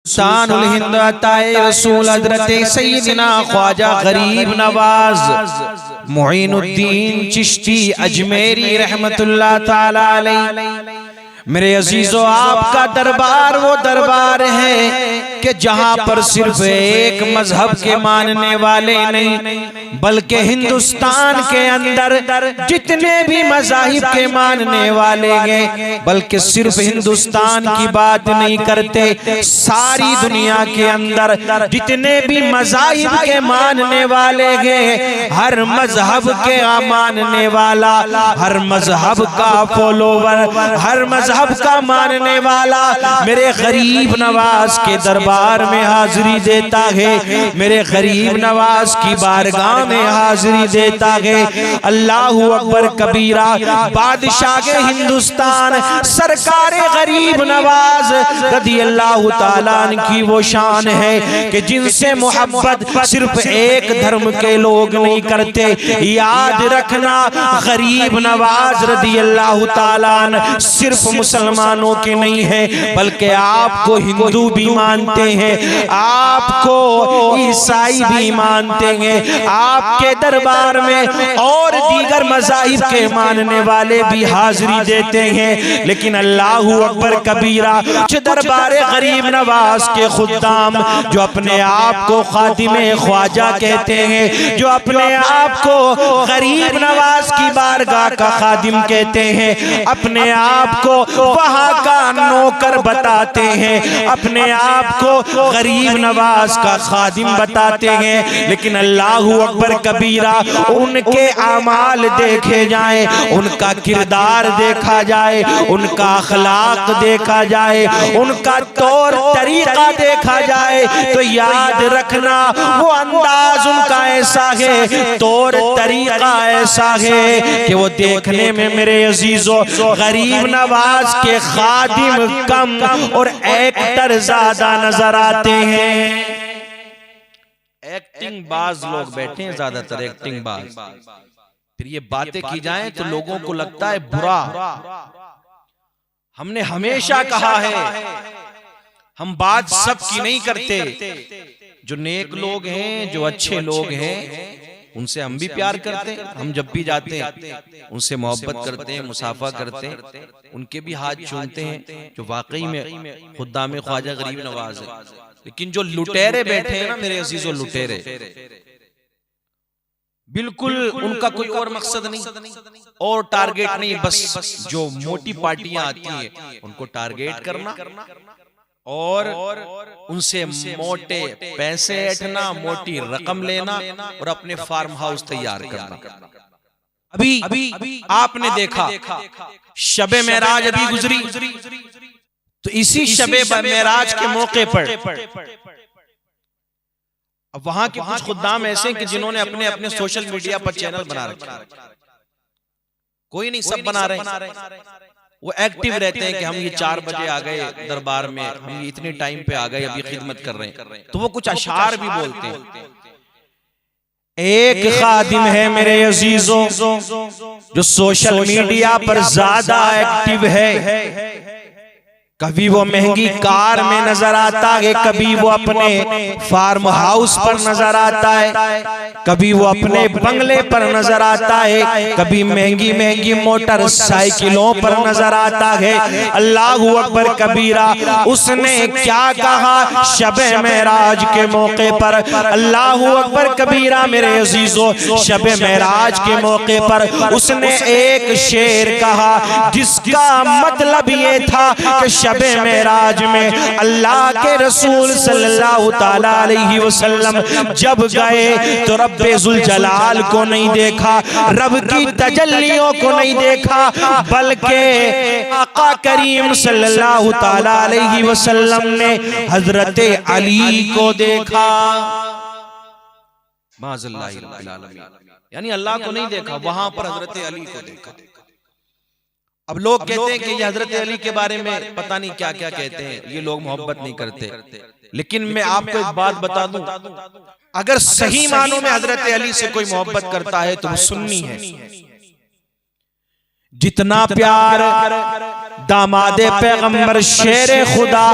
सुल्तानुल हिंद अताए रसूल हज़रत सैयदना ख्वाजा गरीब नवाज मुईनुद्दीन चिश्ती अजमेरी रहमतुल्लाह ताला अलैह। मेरे अजीजों, आपका दरबार वो दरबार है कि जहां पर सिर्फ एक मजहब के मानने वाले नहीं बल्कि हिंदुस्तान के अंदर जितने भी मज़ाहिब के मानने वाले हैं, बल्कि सिर्फ हिंदुस्तान की बात नहीं करते, सारी दुनिया के अंदर जितने भी मज़ाहिब के मानने वाले हैं, हर मजहब के मानने वाला, हर मजहब का फॉलोवर, हर मजहब का मानने वाला मेरे गरीब नवाज के दरबार में हाजिरी देता है, मेरे गरीब नवाज की बारगाह में हाजिरी देता है। अल्लाहु अकबर कबीरा। बादशाह के हिंदुस्तान सरकार गरीब नवाज रज़ी अल्लाह ताला की वो शान है कि जिनसे मोहब्बत सिर्फ एक धर्म के लोग नहीं करते। याद रखना, गरीब नवाज रज़ी अल्लाह ताला सिर्फ मुसलमानों के नहीं है बल्कि आपको हिंदू भी मानते हैं, आपको ईसाई भी मानते हैं, आपके दरबार में और दीगर मज़ाहिब के मानने वाले भी हाजिरी देते हैं। लेकिन अल्लाहु अकबर कबीरा, दरबार गरीब नवाज के खुद्दाम जो अपने आप को खातिमे ख्वाजा कहते हैं, जो अपने आप को गरीब नवाज की बारगाह का खादिम कहते हैं, अपने आप को वहां का नौकर बताते हैं, अपने आप को गरीब नवाज का खादिम बताते हैं। लेकिन अल्लाहु अकबर कबीरा, उनके आमाल देखे जाए, उनका किरदार देखा जाए, उनका अखलाक देखा जाए, उनका तौर तरीका देखा जाए, तो याद रखना वो अंदाज उनका ऐसा है, तौर तरीका ऐसा है कि वो देखने में मेरे अजीजों गरीब नवाज के खादिम कम और एक्टर ज्यादा नजर आते हैं। एक्टिंग बाज लोग बैठे हैं, ज्यादातर एक्टिंग बाज। फिर ये बातें की जाएं तो लोगों को लगता है बुरा। हमने हमेशा कहा है, हम बात सबकी नहीं करते। जो नेक लोग हैं, जो अच्छे लोग हैं, उनसे हम भी प्यार करते हैं। हम जब भी जाते हैं उनसे मोहब्बत करते हैं, मुसाफा करते हैं, उनके भी हाथ चूमते हैं जो वाकई में खुद्दाम ख्वाजा गरीब नवाज है। लेकिन जो लुटेरे बैठे हैं ना मेरे अजीजों, लुटेरे, बिल्कुल उनका कोई और मकसद नहीं और टारगेट नहीं, बस जो मोटी पार्टियां आती हैं उनको टारगेट करना और उनसे मोटे पैसे ऐंठना, मोटी रकम लेना और अपने फार्म हाउस तैयार करना। अभी आपने देखा शबे मेराज अभी गुजरी, तो इसी शबे मेराज के मौके पर अब वहां के कुछ खुद्दाम ऐसे कि जिन्होंने अपने अपने सोशल मीडिया पर चैनल बना रखे, कोई नहीं सब बना रहे, वो एक्टिव रहते हैं कि हम ये 4 बजे आ गए दरबार में, हम ये इतने टाइम पे आ गए, अभी खिदमत कर रहे हैं, तो वो कुछ अशार भी बोलते हैं। एक खादिम है मेरे अजीजों जो सोशल मीडिया पर ज्यादा एक्टिव है। कभी वो महंगी कार में नजर आता है, कभी वो अपने फार्म हाउस पर नजर आता है, कभी वो अपने बंगले पर नजर आता है, कभी महंगी महंगी मोटरसाइकिलों पर नजर आता है। अल्लाहु अकबर कबीरा, उसने क्या कहा शबे मेराज के मौके पर? अल्लाहु अकबर कबीरा मेरे अजीजों, शबे मेराज के मौके पर उसने एक शेर कहा जिसका मतलब ये था कि शबे मेराज में अल्लाह के रसूल सल्लल्लाहु ताला अलैहि वसल्लम जब गए तो रब्बे जुल जलाल को नहीं देखा, रब की तजल्लियों को नहीं देखा, बल्कि आका करीम सल्लल्लाहु ताला अलैहि वसल्लम ने हजरत अली को देखा। माज़ल्लाहि रब्बिल आलमीन, यानी अल्लाह को नहीं देखा, वहां पर हजरत अली को देखा। अब लोग कहते हैं कि ये हजरत अली के बारे में पता नहीं क्या क्या कहते हैं, ये लोग मोहब्बत नहीं करते। लेकिन मैं आपको एक बात बता दूं, अगर सही मानों में हजरत अली से कोई मोहब्बत करता है तो वो सुन्नी है। जितना प्यार दामादे पैगंबर शेर खुदा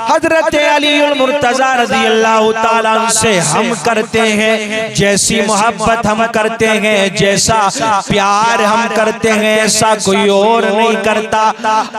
हजरत अली मुर्तजा रज़ी अल्लाह ताला से हम करते हैं, जैसी मोहब्बत हम करते हैं, जैसा प्यार हम करते हैं, ऐसा कोई और नहीं करता।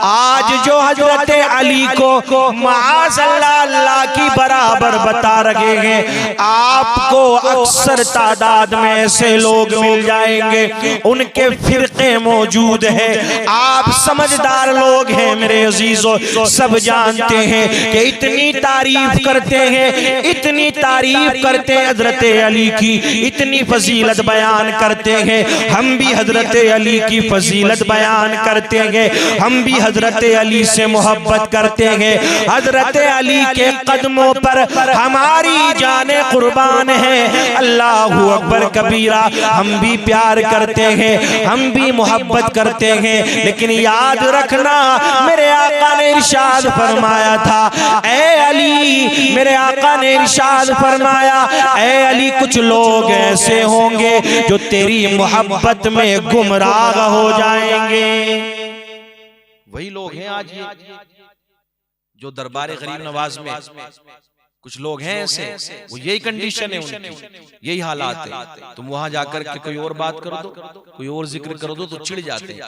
आज जो हजरत अली को माअज़ल्लाह अल्लाह की बराबर बता रहे हैं, आपको अक्सर तादाद में ऐसे लोग मिल जाएंगे, उनके फिरके मौजूद है। आप समझदार लोग हैं मेरे अजीजों, सब जानते हैं कि इतनी तारीफ करते हैं, इतनी तारीफ करते हैं हजरत अली की, इतनी फजीलत बयान करते हैं। हम भी हजरत अली की फजीलत बयान करते हैं, हम भी हजरत अली से मोहब्बत करते हैं। हजरत अली के कदमों पर हमारी जाने कुर्बान है। अल्लाह अकबर कबीरा। हम भी प्यार करते हैं, हम भी मोहब्बत करते हैं, लेकिन याद रखना मेरे आका ने इरशाद फरमाया था, ए अली, मेरे आका ने इरशाद फरमाया, ए अली, कुछ लोग ऐसे होंगे जो तेरी मोहब्बत में गुमराह हो जाएंगे। वही लोग हैं आज ये जो दरबार गरीब नवाज में कुछ लोग हैं ऐसे, वो यही कंडीशन है उनकी, यही हालात है। तुम वहां जाकर के कोई और बात कर दो, कोई और जिक्र कर दो तो चिढ़ जाते हैं।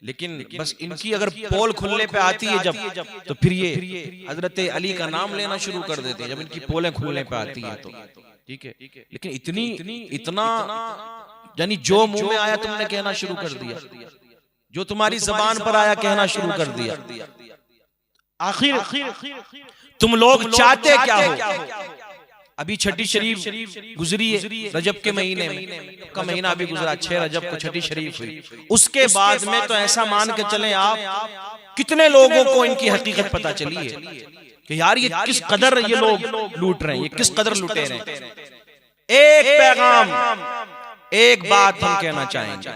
लेकिन बस इनकी अगर पोल खुलने पे आती है जब, तो फिर ये हजरत अली का नाम लेना शुरू कर देते हैं जब इनकी पोलें खुलने पे आती है तो, ठीक है। लेकिन इतना यानी जो मुंह में आया तुमने कहना शुरू कर दिया, जो तुम्हारी जबान पर आया कहना शुरू कर दिया। आखिर तुम लोग चाहते क्या हो? अभी छठी शरीफ गुजरी है रजब के महीने में, का महीना अभी गुजरा, 6 रजब को छठी शरीफ हुई। उसके बाद में तो ऐसा मान के चले आप, कितने लोगों को इनकी हकीकत पता चली है कि यार ये किस कदर ये लोग लूट रहे हैं, ये किस कदर लुटे रहे हैं। एक पैगाम, एक बात हम कहना चाहेंगे।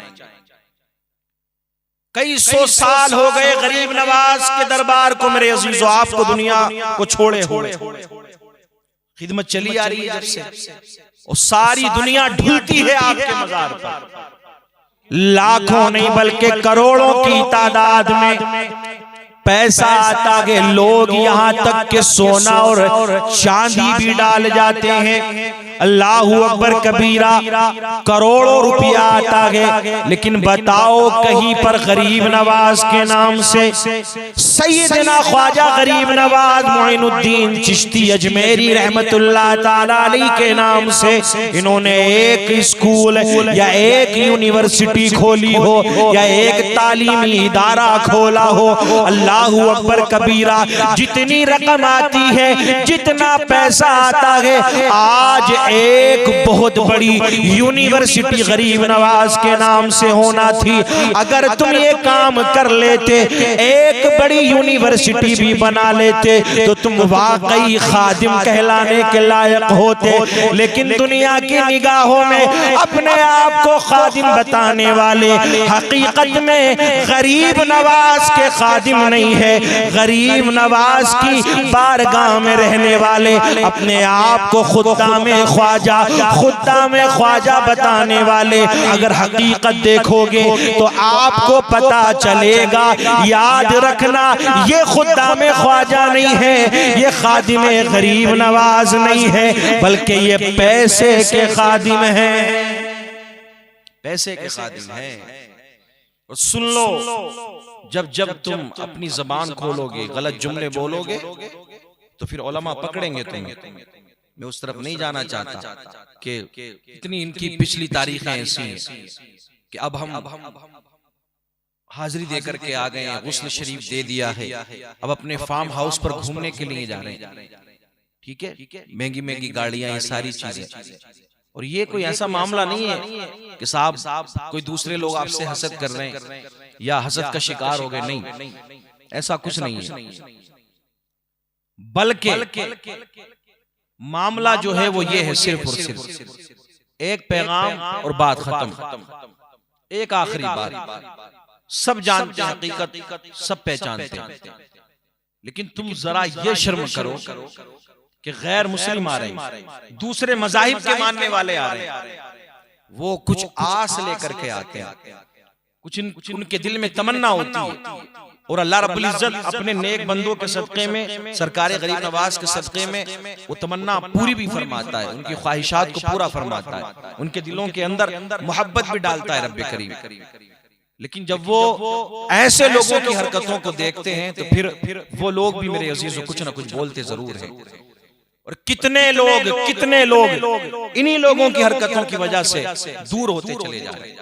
कई 100 साल हो गए गरीब नवाज के दरबार को मेरे अजीजों, आपको दुनिया को छोड़े हुए, खिदमत चली आ रही है जब से, और सारी दुनिया ढुलती है आपके मजार पर। लाखों नहीं बल्कि करोड़ों की तादाद में पैसा आता है, लोग यहाँ तक के सोना और चांदी भी डाल जाते हैं। अल्लाह अकबर कबीरा, करोड़ों रुपया आता है, लेकिन बताओ कहीं पर गरीब नवाज के नाम से, सैयदना ख्वाजा गरीब नवाज मोइनुद्दीन चिश्ती अजमेरी रहमतुल्लाह ताला अलैह के नाम से इन्होंने एक स्कूल या एक यूनिवर्सिटी खोली हो या एक तालीमी इदारा खोला हो? अल्लाह अकबर कबीरा। जितनी रकम आती है, जितना पैसा आता है, आज एक बहुत बड़ी यूनिवर्सिटी गरीब नवाज के नाम से होना थी। अगर तुम ये काम कर लेते, एक बड़ी यूनिवर्सिटी भी बना लेते, तो तुम वाकई खादिम कहलाने के लायक होते। लेकिन दुनिया की निगाहों में अपने आप को खादिम बताने वाले हकीकत में गरीब नवाज के खादिम नहीं है, गरीब नवाज की बारगाह में रहने वाले अपने आप को खुदा में ख्वाजा बताने वाले। अगर हकीकत देखोगे तो आपको पता चलेगा। याद रखना, ये खुदा में ख्वाजा नहीं है, ये खादिम गरीब नवाज नहीं है, बल्कि ये पैसे के खादिम हैं, पैसे के खादिम हैं। और सुन लो, जब तुम अपनी जबान खोलोगे, गलत जुमले बोलोगे, तो फिर उलमा पकड़ेंगे तुम्हें। मैं उस तरफ नहीं जाना चाहता कि इतनी इनकी पिछली तारीखें ऐसी हैं कि अब हम हाजिरी देकर के आ गए हैं, गुस्ल शरीफ दे दिया है, अब अपने फार्म हाउस पर घूमने के लिए जा रहे हैं, ठीक है, महंगी महंगी गाड़ियां, ये सारी चीजें। और ये कोई ऐसा मामला नहीं है कि साहब कोई दूसरे लोग आपसे हसद कर रहे हैं या हसद का शिकार हो गए, नहीं, ऐसा कुछ नहीं है। बल्कि मामला जो है वो ये है, सिर्फ और सिर्फ एक पैगाम और बात खत्म। एक आखिरी बात, सब जानते हैं हकीकत, सब पहचानते हैं, लेकिन तुम जरा ये शर्म करो कि गैर मुस्लिम आ रहे हैं, दूसरे मजाहिब के मानने वाले आ रहे हैं, वो कुछ आस लेकर के आते हैं, कुछ उनके दिल में तमन्ना होती है और अल्लाह रब्बुल इज्जत अपने नेक बंदों के सदक़े में, सरकार गरीब नवाज के सदक़े में वो तमन्ना पूरी भी फरमाता है, उनकी ख्वाहिशात को पूरा फरमाता है, उनके दिलों के अंदर मोहब्बत भी डालता है रब्बे करीम। लेकिन जब वो ऐसे लोगों की हरकतों को देखते हैं तो फिर वो लोग भी मेरे अजीजों कुछ ना कुछ बोलते जरूर हैं। और कितने लोग इन्हीं लोगों की हरकतों की वजह से दूर होते चले जा रहे हैं।